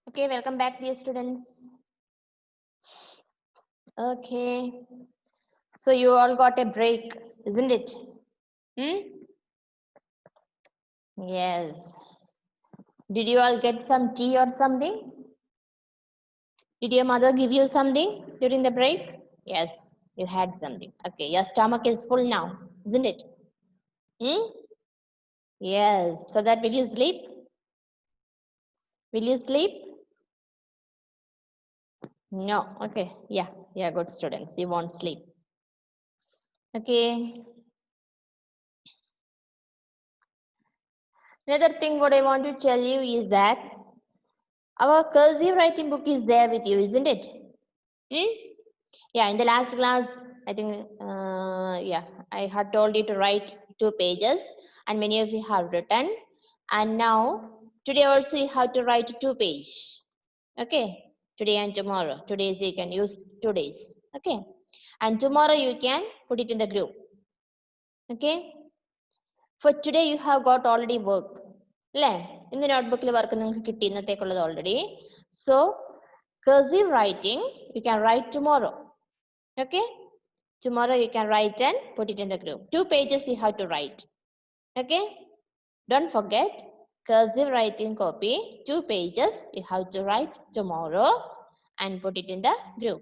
Okay, welcome back, dear students. Okay, so you all got a break, isn't it? Yes. Did you all get some tea or something? Did your mother give you something during the break? Yes, you had something. Okay, your stomach is full now, isn't it? Yes. So that will you sleep? Will you sleep? No. Okay. Yeah, good students. You won't sleep. Okay. Another thing what I want to tell you is that our cursive writing book is there with you, isn't it? Yeah, in the last class, I think, I had told you to write 2 pages and many of you have written. And now, today also you have to write 2 pages. Okay, today and tomorrow. Today you can use 2 days. Okay, and tomorrow you can put it in the group. Okay, for today you have got already work. In the notebook work already. So, cursive writing you can write tomorrow. Okay, tomorrow you can write and put it in the group. 2 pages you have to write. Okay, don't forget cursive writing copy 2 pages you have to write tomorrow and put it in the group.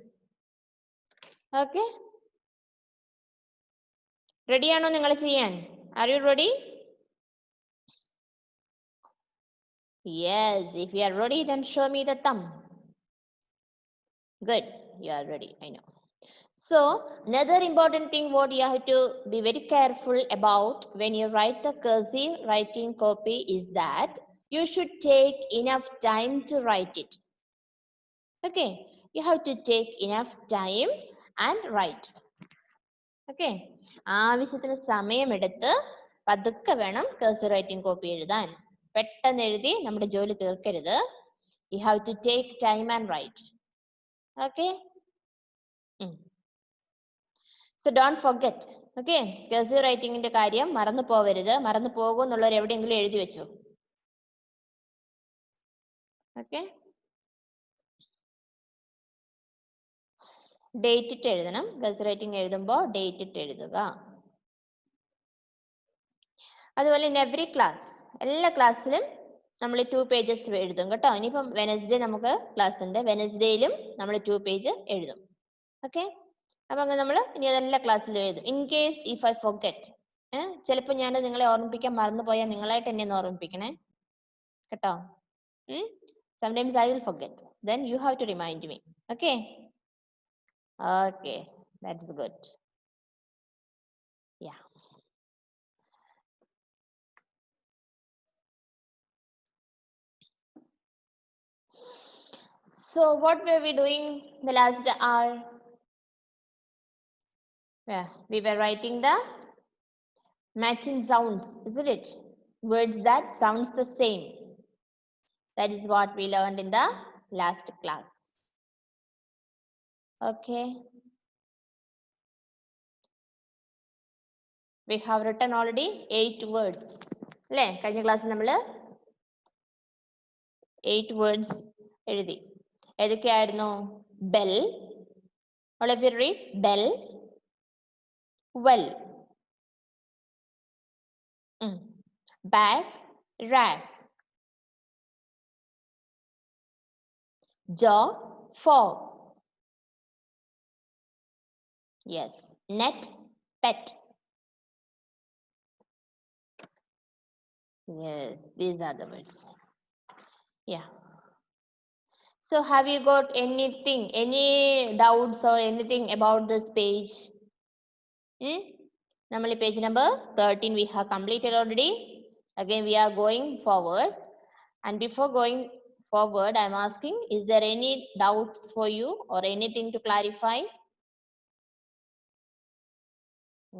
Okay, ready ആണോ നിങ്ങൾ ചെയ്യാൻ? Are you ready? Yes, if you are ready, then show me the thumb. Good, you are ready, I know. So, another important thing what you have to be very careful about when you write the cursive writing copy is that you should take enough time to write it. Okay, you have to take enough time and write. Okay, ആവശ്യത്തിന് സമയമെടുത്ത് പതുക്കെ വേണം cursive writing copy എഴുതാൻ. പെട്ടെന്ന് എഴുതി നമ്മുടെ ജോലി തീർക്കരുത്. You have to take time and write. Okay. So don't forget. Okay. Cursive writing ന്റെ കാര്യം മറന്നു പോവരുത്. മറന്നു പോകും എന്നുള്ളവർ എവിടെയെങ്കിലും എഴുതി വെച്ചു. Okay. Date ഇട്ട് എഴുതണം. Cursive writing എഴുതുമ്പോൾ date ഇട്ട് എഴുതുക. അതുപോലെ in every class, എല്ലാ ക്ലാസ്സിലും നമ്മൾ 2 pages എഴുതും കേട്ടോ. ഇനിയിപ്പം വെനസ്ഡേ നമുക്ക് ക്ലാസ് ഉണ്ട്. വെനസ്ഡേയിലും നമ്മൾ 2 page എഴുതും. ഓക്കെ, അപ്പൊ അങ്ങനെ നമ്മൾ ഇനി അതെല്ലാ ക്ലാസ്സിലും എഴുതും. In case if I forget, ചിലപ്പോൾ ഞാൻ നിങ്ങളെ ഓർമ്മിപ്പിക്കാൻ മറന്നുപോയാൽ നിങ്ങളായിട്ട് എന്നെ ഒന്ന് ഓർമ്മിപ്പിക്കണേ കേട്ടോ. Sometimes I will forget, then you have to remind me. Okay, okay, that is good. Yeah. So what were we doing the last hour? Yeah, we were writing the matching sounds, isn't it? Words that sounds the same. That is what we learned in the last class. Okay, we have written already 8 words. അല്ലേ, കഴിഞ്ഞ ക്ലാസ്സിൽ നമ്മൾ 8 words എഴുതി. ഏതൊക്കെയായിരുന്നു? Bell. All of you read bell. Well. Bag, rag. Jaw, fog. Yes. Net, pet. Yes, these are the words. Yeah. So have you got anything, any doubts or anything about this page? Normally page number 13 we have completed already. Again we are going forward. And before going forward, I am asking, is there any doubts for you or anything to clarify?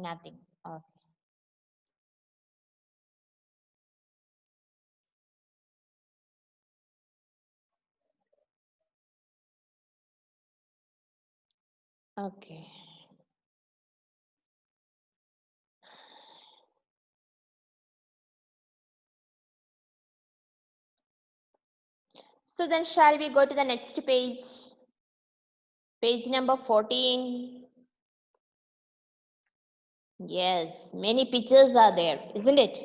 Nothing. Okay. Okay. So then shall we go to the next page? Page number 14. Yes, many pictures are there, isn't it?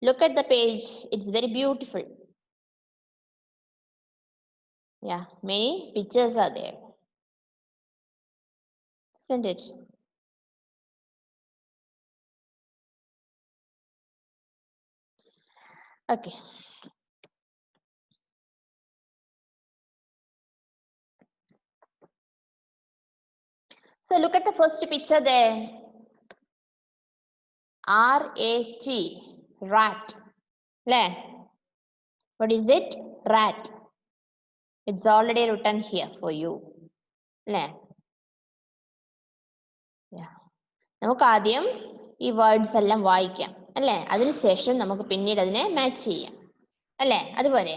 Look at the page. It's very beautiful. Yeah, many pictures are there, isn't it? Okay. So look at the first picture there. R-A-T, rat. What is it? Rat. It's already written here for you. Yeah. നമുക്ക് ആദ്യം ഈ words എല്ലാം വായിക്കാം അല്ലേ, അതിനുശേഷം നമുക്ക് പിന്നീട് അതിനെ മാച്ച് ചെയ്യാം അല്ലേ, അതുപോലെ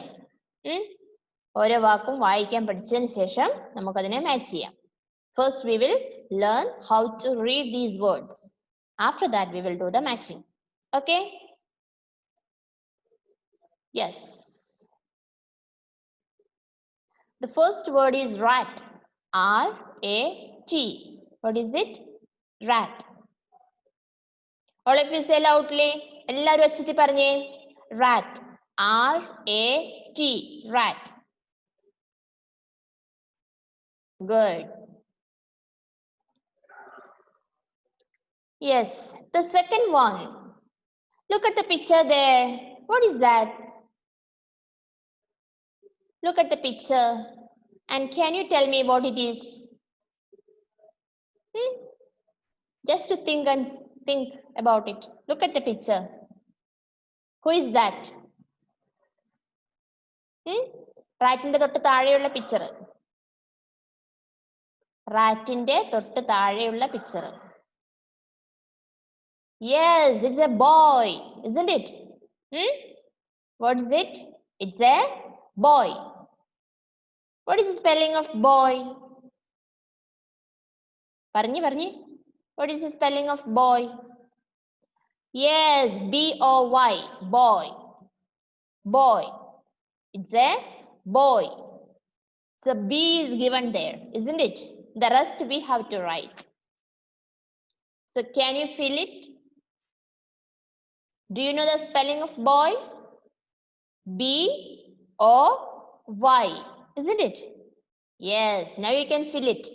ഓരോ വാക്കും വായിക്കാൻ പഠിച്ചതിന് ശേഷം നമുക്കതിനെ മാച്ച് ചെയ്യാം. First we will learn how to read these words. After that we will do the matching. Okay? Yes. The first word is rat. R-A-T. What is it? Rat. All of you say loudly. എല്ലാവരും ഒച്ചത്തിൽ പറഞ്ഞേ. Rat. R-A-T. Rat. Good. Yes. The second one. Look at the picture there. What is that? Look at the picture. And can you tell me what it is? Just to think about it. Look at the picture. Who is that? റാറ്റിന്റെ തൊട്ട് താഴെയുള്ള picture. റാറ്റിന്റെ തൊട്ട് താഴെയുള്ള picture. Yes, it's a boy, isn't it? What is it? It's a boy. What is the spelling of boy? Parni. What is the spelling of boy? Yes, B-O-Y, boy. Boy. It's a boy. So B is given there, isn't it? The rest we have to write. So can you feel it? Do you know the spelling of boy? B-O-Y, isn't it? Yes, now you can feel it.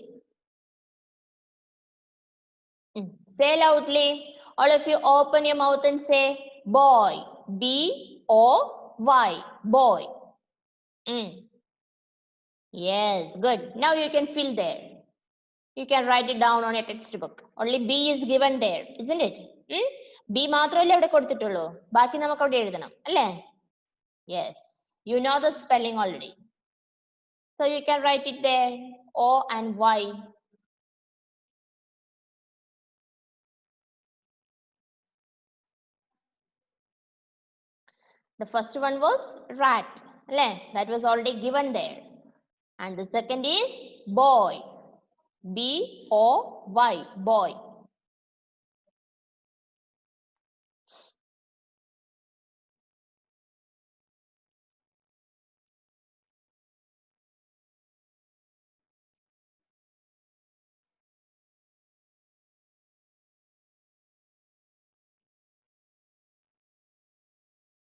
Say loudly. All of you open your mouth and say boy. B-O-Y, boy. Yes, good. Now you can feel there. You can write it down on your textbook. Only B is given there, isn't it? B മാത്രമല്ലേ അവിടെ കൊടുത്തിട്ടുള്ളൂ, ബാക്കി നമുക്ക് അവിടെ എഴുതണം അല്ലേ? Yes, you know the spelling already. So you can write it there, O and Y. The first one was rat, that was already given there. And the second is boy. B-O-Y, boy.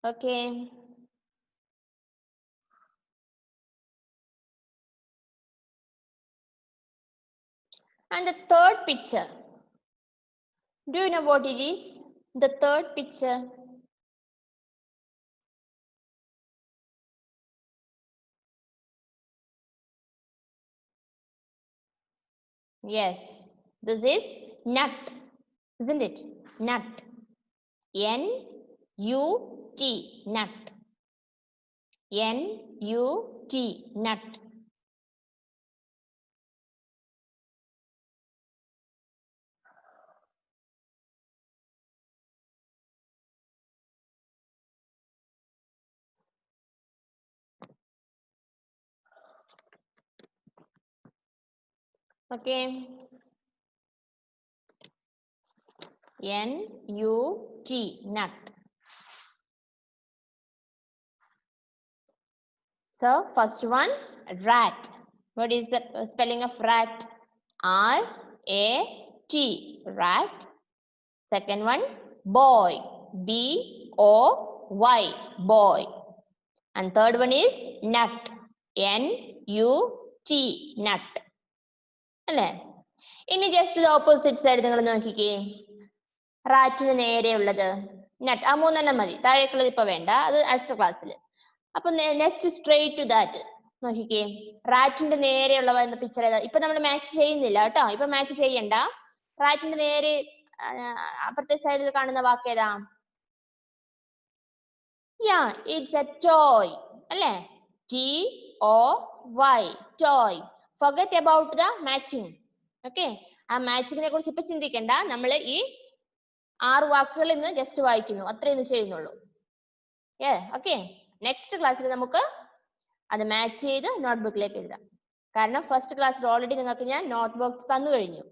Okay. And the third picture. Do you know what it is? The third picture. Yes, this is nut, isn't it? Nut. N-U-T, nut. N-U-T, nut. Okay. N-U-T, nut. So first one, rat. What is the spelling of rat? R-A-T, rat. Second one, boy. B-O-Y, boy. And third one is nut. N-U-T, nut. അല്ലേ? ഇനി just opposite side നിങ്ങൾ നോക്കിക്കേ. റാറ്റിന് നേരെയുള്ളത് നട്ട്. ആ മൂന്നെണ്ണം മതി, താഴേക്കുള്ളത് ഇപ്പൊ വേണ്ട, അത് അടുത്ത ക്ലാസ്സിൽ. അപ്പൊ നെക്സ്റ്റ് സ്ട്രേറ്റ് ടു ദാറ്റ് നോക്കിക്കേ. റാറ്റിന്റെ നേരെയുള്ള വരുന്ന പിക്ചർ ഏതാ? ഇപ്പൊ നമ്മൾ മാച്ച് ചെയ്യുന്നില്ല കേട്ടോ, ഇപ്പൊ മാച്ച് ചെയ്യണ്ട. റാറ്റിന്റെ നേരെ അപ്പുറത്തെ സൈഡിൽ കാണുന്ന വാക്ക് ഏതാ? Yeah, it's a toy. അല്ലേ? T-O-Y, toy. Forget about the matching. Okay, ആ മാച്ചിങ്ങിനെ കുറിച്ച് ഇപ്പൊ ചിന്തിക്കണ്ട. നമ്മൾ ഈ 6 വാക്കുകൾ ഇന്ന് ജസ്റ്റ് വായിക്കുന്നു, അത്രേ ഇന്ന് ചെയ്യുന്നുള്ളൂ. ഓക്കെ, നെക്സ്റ്റ് ക്ലാസ്സിൽ നമുക്ക് അത് മാച്ച് ചെയ്ത് നോട്ട്ബുക്കിലേക്ക് എഴുതാം. കാരണം ഫസ്റ്റ് ക്ലാസ്സിൽ ഓൾറെഡി നിങ്ങൾക്ക് ഞാൻ നോട്ട് ബോക്സ് തന്നു കഴിഞ്ഞു.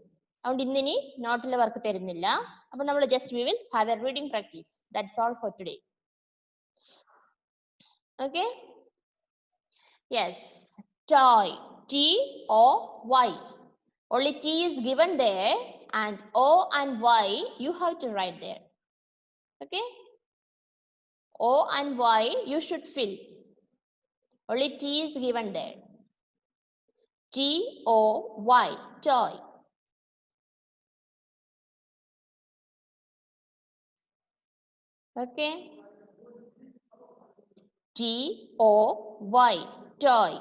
അതുകൊണ്ട് ഇന്നിനി നോട്ടിലെ വർക്ക് തരുന്നില്ല. അപ്പൊ നമ്മൾ just we will have A reading practice. That's all for today. Okay, yes, toy, T-O-Y. Only T is given there and O and Y you have to write there. Okay, O and Y you should fill. Only T is given there. T-O-Y, toy. Okay, T-O-Y, toy.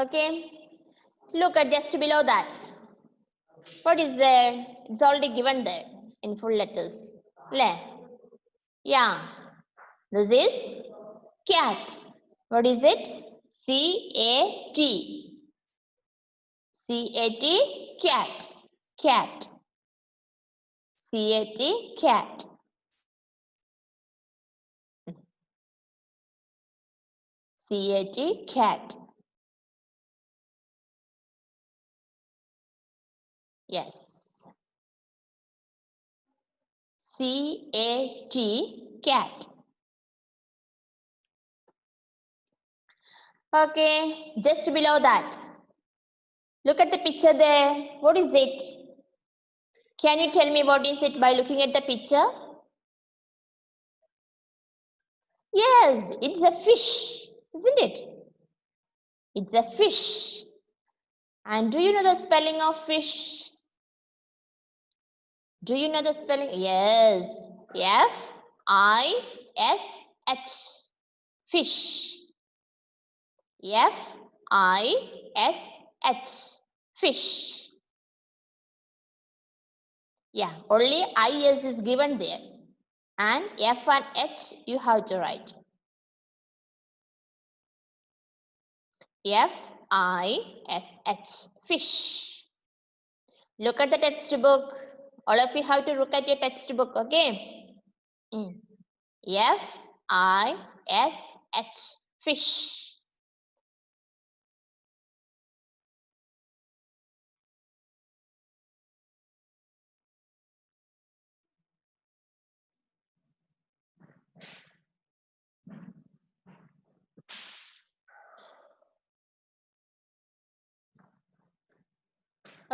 Okay, look at just below that. What is there? It's already given there in full letters. Yeah, this is cat. What is it? C-A-T. C-A-T, cat. Cat. C-A-T, cat. C-A-T, cat. Yes. C-A-T, cat. Okay, just below that. Look at the picture there. What is it? Can you tell me what is it by looking at the picture? Yes, it's a fish, isn't it? It's a fish. And do you know the spelling of fish? Do you know the spelling? Yes, F-I-S-H, fish. F-I-S-H, fish. Yeah, only I-S is given there. And F and H you have to write. F-I-S-H, fish. Look at the textbook. All of you have to look at your textbook, okay? F-I-S-H, fish.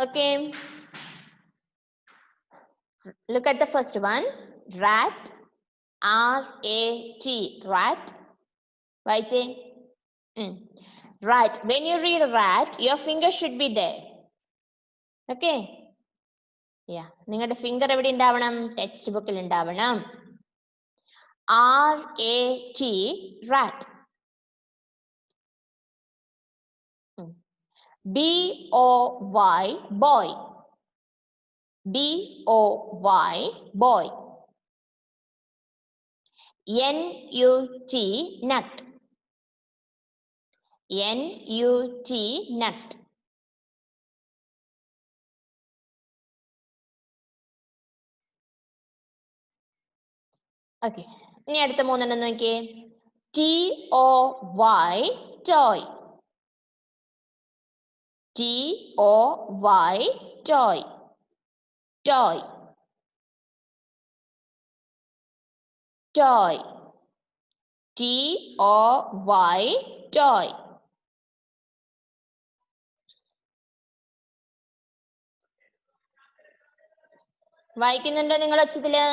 Okay, look at the first one, rat. R-A-T, rat. Right? Right, when you read rat, your finger should be there. Okay, yeah, നിങ്ങളുടെ finger എവിടെ ഉണ്ടാവണം? Text ബുക്കിൽ ഉണ്ടാവണം. R-A-T, rat. B-O-Y, boy. B-O-Y, boy. N-U-T, nut. N-U-T, nut. Okay, ഇനി അടുത്ത മൂന്നെണ്ണം നോക്കിയേ. T-O-Y, toy. T-O-Y, toy. toy, toy, T-O-Y, toy. വായിക്കുന്നുണ്ടോ നിങ്ങൾ ഒച്ചത്തില്?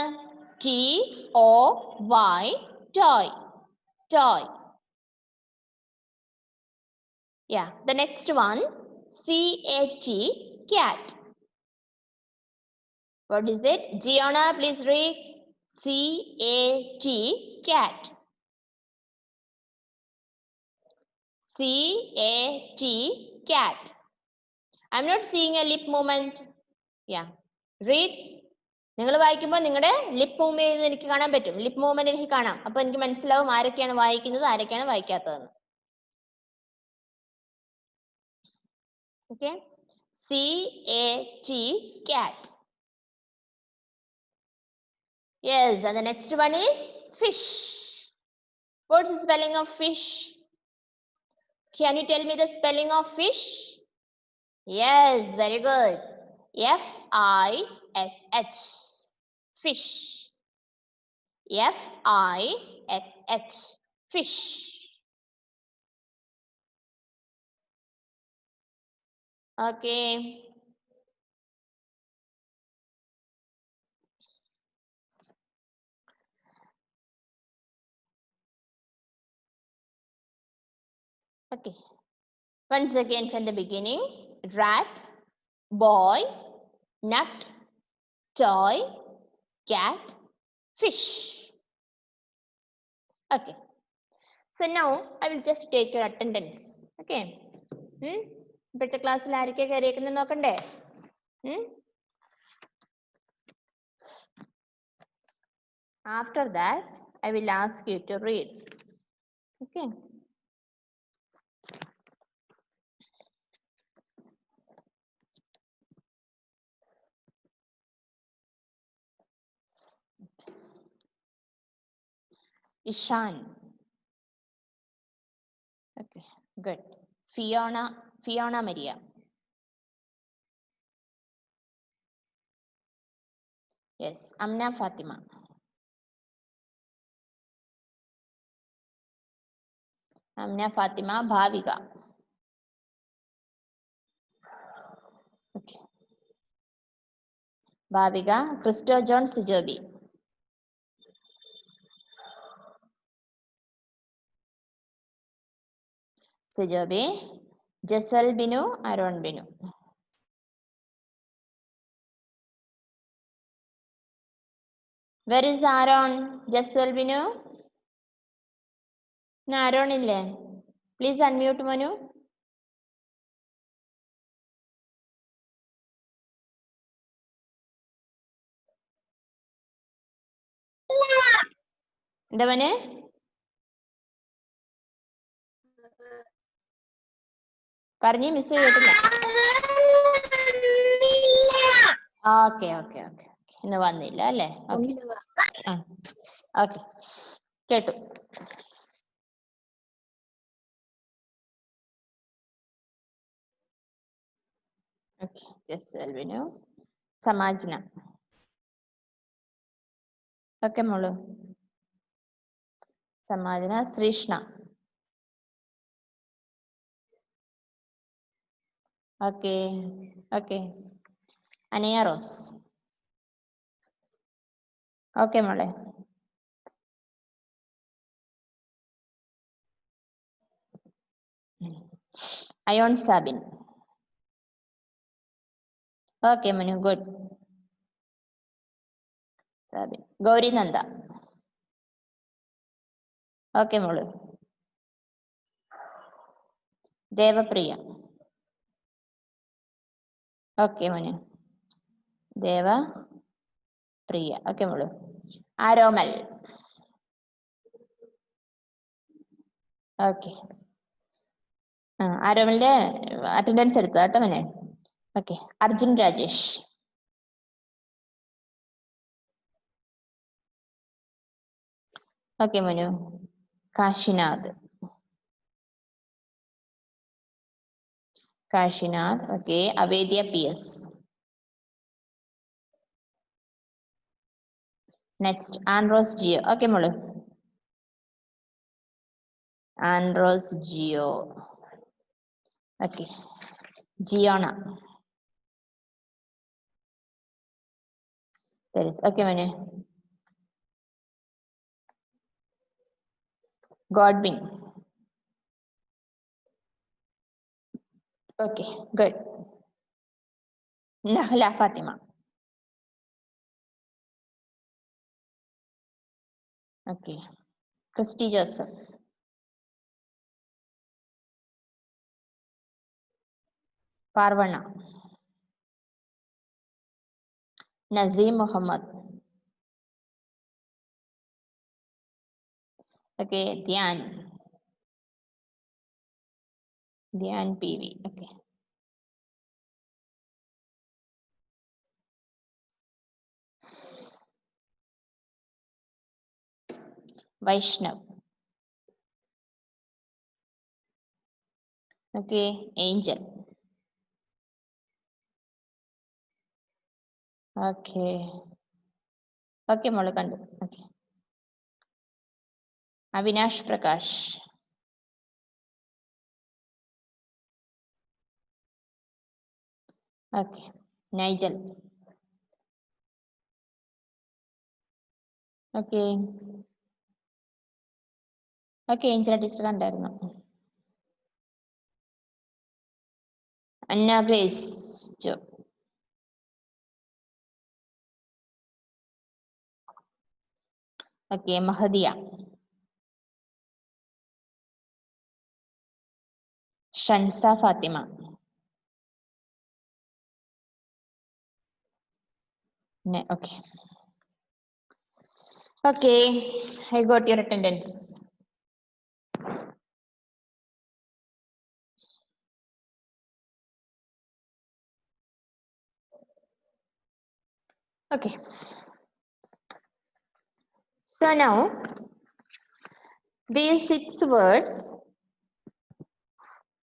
T-O-Y, toy, toy. Yeah, the next one, C-A-T, cat. What is it? Gianna, please read. C-A-T, cat. C-A-T, cat. I'm not seeing a lip movement. Yeah, read. നിങ്ങൾ വായിക്കുമ്പോൾ നിങ്ങളുടെ lip move ചെയ്യുന്നത് എനിക്ക് കാണാൻ പറ്റും. Lip movement എനിക്ക് കാണാം. അപ്പൊ എനിക്ക് മനസ്സിലാവും ആരൊക്കെയാണ് വായിക്കുന്നത്, ആരൊക്കെയാണ് വായിക്കാത്തതെന്ന്. Okay, C-A-T, cat. Yes, and the next one is fish. What's the spelling of fish? Can you tell me the spelling of fish? Yes, very good. F-I-S-H. Fish. F-I-S-H. Fish. Okay. Okay. Once again from the beginning. Rat, boy, nut, toy, cat, fish. Okay. So now I will just take your attendance. Okay. ഇപ്പോഴത്തെ ക്ലാസ്സിൽ ആരൊക്കെ കയറിയേക്കുന്നത് നോക്കണ്ടേ? After that, I will ask you to read. Okay. Ishan. Okay, good. Fiona Maria. Yes, Amna Fatima. Amna Fatima Bhavika. Okay. Bhavika, Christo John Sijobi. Sijobi, Jessel Binu, Aaron Binu. Where is Aaron? Jessel Binu? No, Aaron ille. Please unmute Manu. എന്താ മോനെ? പറഞ്ഞേ, miss കേട്ടില്ല. Okay okay okay ഇന്ന് വന്നില്ല അല്ലേ? Okay, കേട്ടു. Okay, just എൽവിനു. Samajna. Okay മോളു. Samajna. Sreeshna. Okay okay. Anaya Rose. Okay മോളെ. അയോൺ സാബിൻ. ഓക്കെ മനു, ഗുഡ്. സാബിൻ. ഗൗരി നന്ദ. ഓക്കെ മോള്. ദേവപ്രിയ. ഓക്കെ മനു. ദേവപ്രിയ. ഓക്കെ മോള്. ആരോമൽ. ഓക്കെ. ആരോമലിന്റെ അറ്റൻഡൻസ് എടുത്തു കേട്ടോ മോനെ. ഓക്കെ. അർജുൻ രാജേഷ്. ഓക്കെ മനു. Kashinath. Kashinath. Okay. Avedya P S. Next, Andros Geo. Okay, Molu. Andros Geo. Okay. Gianna. There is. Okay, Manu. Godwin. Okay, good. Nahla Fatima. Okay. Christy Joseph. Parvana. Nazim Muhammad. Okay, Dhyan. Dhyan PV. Okay. Vaishnav. Okay, Angel. Okay. Okay, Molakandu. Okay. Avinash Prakash. Okay. Nigel. Okay. Okay, Angela teacher കണ്ടായിരുന്നു. Anna Grace. Okay, Mahadia. Shansa Fatima. Okay. Okay, I got your attendance. Okay. So now, these 6 words,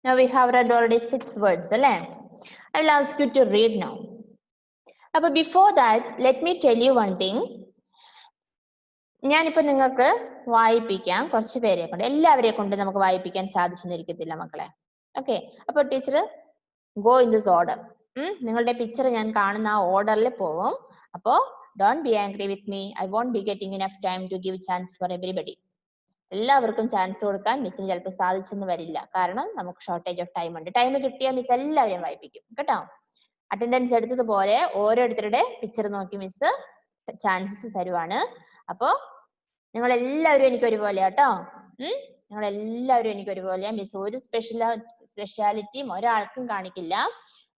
now we have read already 6 words. I will ask you to read now. But before that, let me tell you one thing. ഞാനിപ്പോൾ നിങ്ങൾക്ക് വായിപ്പിക്കാം കുറച്ച് പേരെ കൊണ്ട് എല്ലാവരെയും കൊണ്ട് നമുക്ക് വായിപ്പിക്കാൻ സാധിച്ചെന്നിരിക്കത്തില്ല മക്കളെ. Okay, അപ്പോൾ teacher go in this order. നിങ്ങളുടെ പിക്ചർ ഞാൻ കാണുന്ന ആ ഓർഡറിൽ പോവും. അപ്പോൾ don't be angry with me. I won't be getting enough time to give chance for everybody. എല്ലാവർക്കും ചാൻസ് കൊടുക്കാൻ മിസ്സിന് ചിലപ്പോൾ സാധിച്ചെന്ന് വരില്ല. കാരണം നമുക്ക് ഷോർട്ടേജ് ഓഫ് ടൈം ഉണ്ട്. ടൈം കിട്ടിയാൽ മിസ് എല്ലാവരെയും വായിപ്പിക്കും കേട്ടോ. അറ്റൻഡൻസ് എടുത്തതുപോലെ ഓരോരുത്തരുടെ പിക്ചർ നോക്കി മിസ് ചാൻസസ് തരുവാണ്. അപ്പോൾ നിങ്ങൾ എല്ലാവരും എനിക്ക് ഒരുപോലെ കേട്ടോ. നിങ്ങൾ എല്ലാവരും എനിക്ക് ഒരുപോലെയാ. മിസ് ഒരു സ്പെഷ്യാലിറ്റിയും ഒരാൾക്കും കാണിക്കില്ല.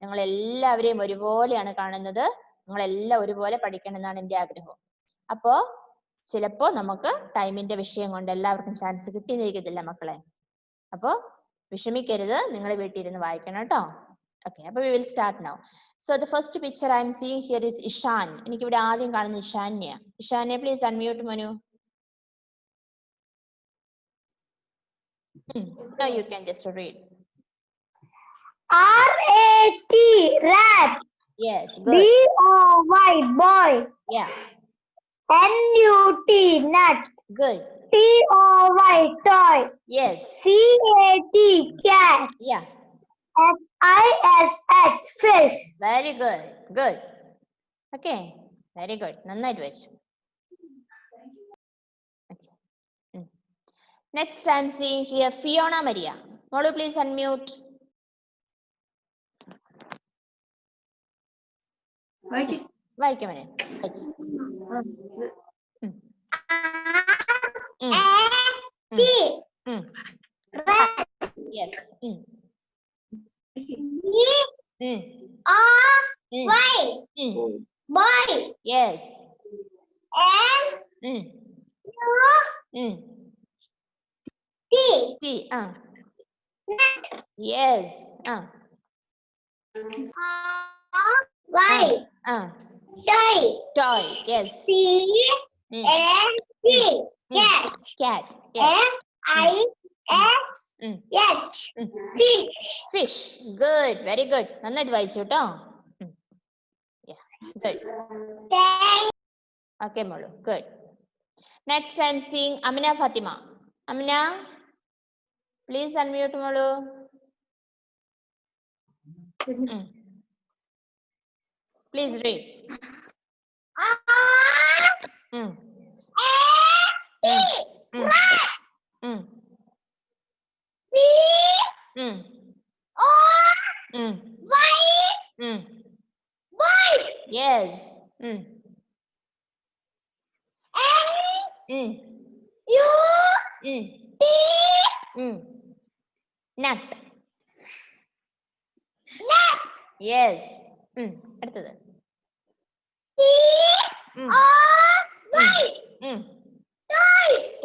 നിങ്ങൾ എല്ലാവരെയും ഒരുപോലെയാണ് കാണുന്നത്. നിങ്ങളെല്ലാം ഒരുപോലെ പഠിക്കണം എന്നാണ് എൻ്റെ ആഗ്രഹം. അപ്പോ ചിലപ്പോ നമുക്ക് ടൈമിന്റെ വിഷയം കൊണ്ട് എല്ലാവർക്കും ചാൻസ് കിട്ടിയിരിക്കത്തില്ല മക്കളെ. അപ്പോ വിഷമിക്കരുത്, നിങ്ങൾ വീട്ടിലിരുന്ന് വായിക്കണം കേട്ടോ. Okay, അപ്പോൾ we will start now. So the first picture I am seeing here is Ishan. എനിക്ക് ഇവിടെ ആദ്യം കാണുന്ന ഇഷാന്യ. ഇഷാന്യ, please unmute Manu. Now you can just read. R-A-T, rat. Yes, good. B-O-Y, boy. Yeah. N-U-T, nut. Good. T-O-Y, toy. Yes. C-A-T, cat. Yeah. F-I-S-H, fish. Very good. Good. Okay. Very good. നന്നായിട്ട് വെച്ചു. Okay. Next I am seeing here Fiona Maria. Molu, please unmute. വായിക്കാം മോനെ. Yes. B-O-Y, boy. Yes. N-U-T, Yes. Y, toy. Toy. Yes. C-A-T, cat. Cat. Yes. F-I-S-H, fish. Fish. Good. Very good. നന്നായിട്ട് വായിച്ചു കേട്ടോ. Yeah. Good. Okay, Molu. Good. Next, I'm seeing Amina Fatima. Amina, please unmute, Molu. Please read. Mm. Yes. Nut. Yes. അടുത്തത്.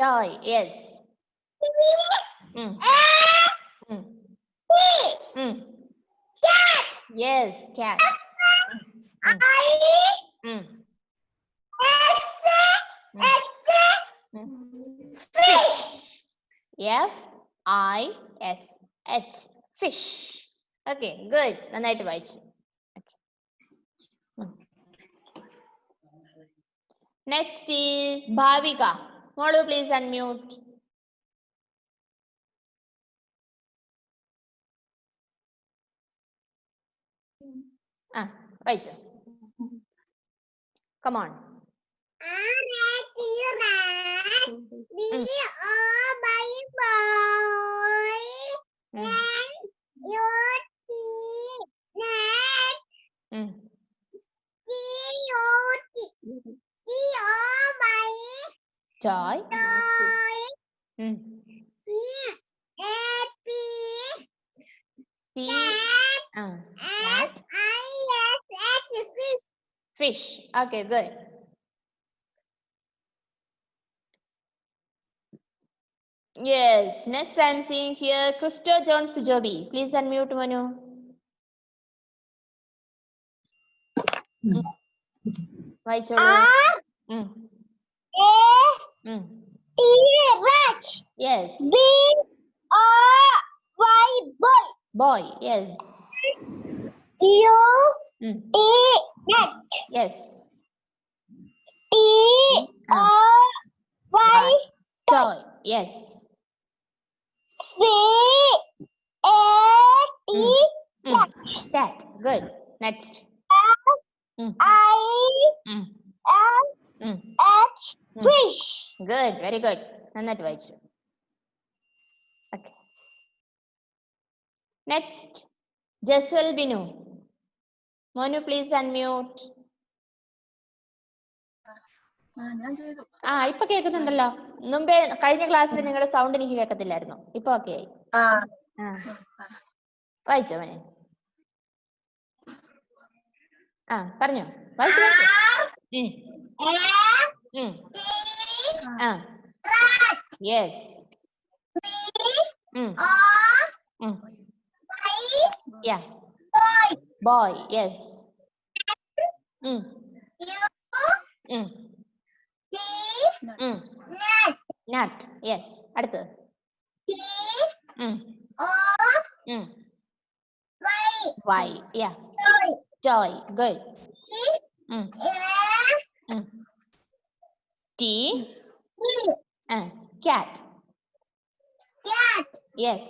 Toy. Yes. Yes, cat. Fish. F-I-S-H. Fish. Okay, good. നന്നായിട്ട് വായിച്ചു. Next is Bhavika. Molu, please unmute. വായിച്ചു. Come on. Toy. Fish. Okay, good. Yes. Next, I'm seeing here Christo Jones Joby. Please unmute, Manu. Why, Cholo? Yes. B-O-Y, boy. Boy. Yes. U-E-N. Yes. T-O-Y. Toy. Yes. C-A-T. Cat. Good. Next. I-N-H. Fish. Good. Very good. Nannattu vaichu. Okay. Next. Jessel Binu. Monu, please unmute. ഇപ്പൊ കേൾക്കുന്നുണ്ടല്ലോ. മുമ്പേ കഴിഞ്ഞ ക്ലാസ്സിൽ നിങ്ങളുടെ sound എനിക്ക് കേൾക്കത്തില്ലായിരുന്നു. ഇപ്പൊ okay ആയി. വായിച്ചോ മോനെ. പറഞ്ഞോ. വായിച്ചു. Yes. Boy. Yes. Nut. Yes. അടുത്തത്. Y. Yeah. Toy. Good. T. Cat. Yes.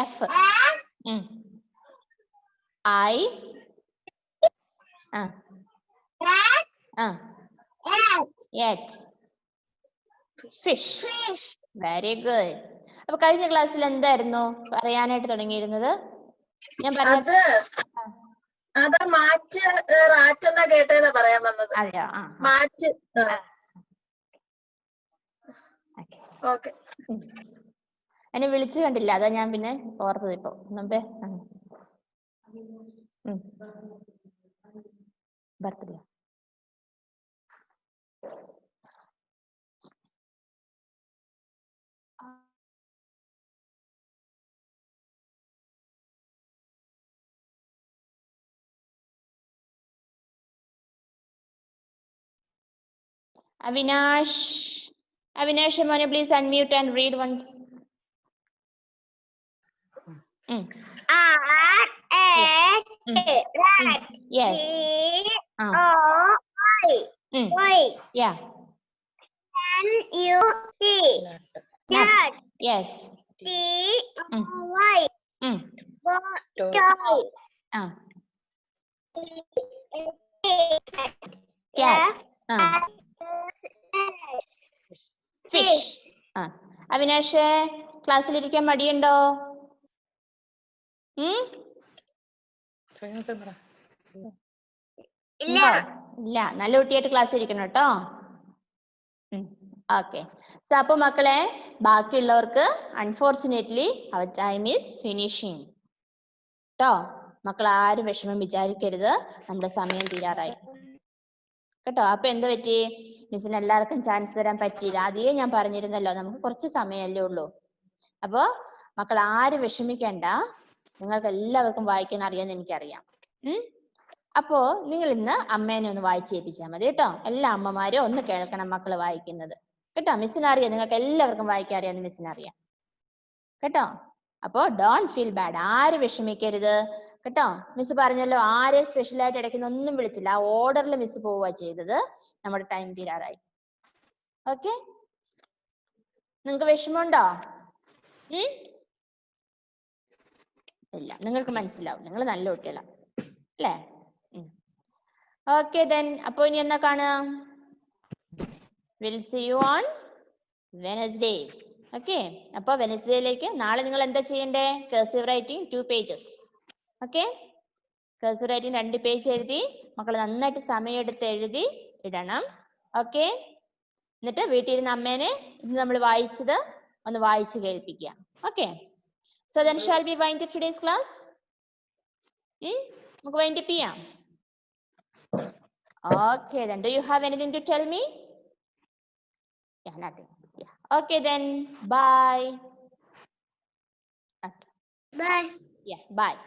F. I. Yet. Fish. Very good. അപ്പൊ കഴിഞ്ഞ ക്ലാസ്സിൽ എന്തായിരുന്നു പറയാനായിട്ട് തുടങ്ങിയിരുന്നത്? ഞാൻ പറഞ്ഞത് അതാ മാറ്റ് റാറ്റ് എന്നാ കേട്ടേന്നാ പറയാൻ വന്നത്. അതെയോ? മാറ്റ്. ഓക്കെ. എന്നെ വിളിച്ചു കണ്ടില്ല, അതാ ഞാൻ പിന്നെ ഓർത്തത് ഇപ്പൊ മുമ്പേ. Birthday. Avinash, Manu, please unmute and read once. R-A-T. Yes. Mm. boy. Yeah. N-U-T. Nut. Yes. T-O-Y. Mm. Toy. Ah. Cat. Cat. Ah. Fish. ആ അവിനാഷ് ക്ലാസ്സിലിരിക്കാൻ മടിയുണ്ടോ? ഉണ്ടോ? ഇല്ല, നല്ല കുട്ടിയായിട്ട് ക്ലാസ് ഇരിക്കണം കേട്ടോ. ഓക്കെ. സോ അപ്പൊ മക്കളെ, ബാക്കിയുള്ളവർക്ക് അൺഫോർച്ചുനേറ്റ്ലി അവർ ടൈം ഈസ് ഫിനിഷിങ് കേട്ടോ. മക്കൾ ആരും വിഷമം വിചാരിക്കരുത്, നമ്മുടെ സമയം തീരാറായി കേട്ടോ. അപ്പൊ എന്ത് പറ്റി? മിസ്സിന് എല്ലാവർക്കും ചാൻസ് തരാൻ പറ്റിയില്ല. ആദ്യമേ ഞാൻ പറഞ്ഞിരുന്നല്ലോ, നമുക്ക് കുറച്ച് സമയമല്ലേ ഉള്ളൂ. അപ്പൊ മക്കൾ ആരും വിഷമിക്കണ്ട, നിങ്ങൾക്ക് എല്ലാവർക്കും വായിക്കാൻ അറിയാമെന്ന് എനിക്കറിയാം. അപ്പോ നിങ്ങൾ ഇന്ന് അമ്മേനെ ഒന്ന് വായിച്ചേൽപ്പിച്ചാൽ മതി കേട്ടോ. എല്ലാ അമ്മമാരും ഒന്ന് കേൾക്കണം മക്കള് വായിക്കുന്നത് കേട്ടോ. മിസ്സിന് അറിയാം, നിങ്ങൾക്ക് എല്ലാവർക്കും വായിക്കാൻ അറിയാമെന്ന് മിസ്സിന് അറിയാം കേട്ടോ. അപ്പോ ഡോണ്ട് ഫീൽ ബാഡ്, ആരും വിഷമിക്കരുത് കേട്ടോ. മിസ് പറഞ്ഞല്ലോ, ആരെയും സ്പെഷ്യലായിട്ട് ഇടയ്ക്ക് ഒന്നും വിളിച്ചില്ല, ആ ഓർഡറിൽ മിസ് പോവുക ചെയ്തത്. നമ്മുടെ ടൈം തീരാറായി. ഓക്കെ, നിങ്ങൾക്ക് വിഷമമുണ്ടോ? ഇല്ല, നിങ്ങൾക്ക് മനസ്സിലാവും, നിങ്ങൾ നല്ല കുട്ടികളാണ് അല്ലേ? ഓക്കെ ദെൻ, അപ്പൊ ഇനി എന്നാ കാണാം? Will see you on Wednesday. Okay, അപ്പൊ വെനസ്ഡേയിലേക്ക് നാളെ നിങ്ങൾ എന്താ ചെയ്യണ്ടേ? Cursive writing 2 pages. Okay, cursive writing 2 page എഴുതി മക്കൾ നന്നായിട്ട് സമയമെടുത്ത് എഴുതി ഇടണം. ഓക്കെ, എന്നിട്ട് വീട്ടിൽ ഇരുന്ന് അമ്മേനെ ഇന്ന് നമ്മൾ വായിച്ചത് ഒന്ന് വായിച്ചു കേൾപ്പിക്കുക. Okay, so then shall be wind up today's class. നമുക്ക് വൈൻഡ് അപ്പ് ചെയ്യാം. Okay, then do you have anything to tell me? Yeah, nothing. Yeah. Okay, then bye. Okay. Bye. Yeah, bye.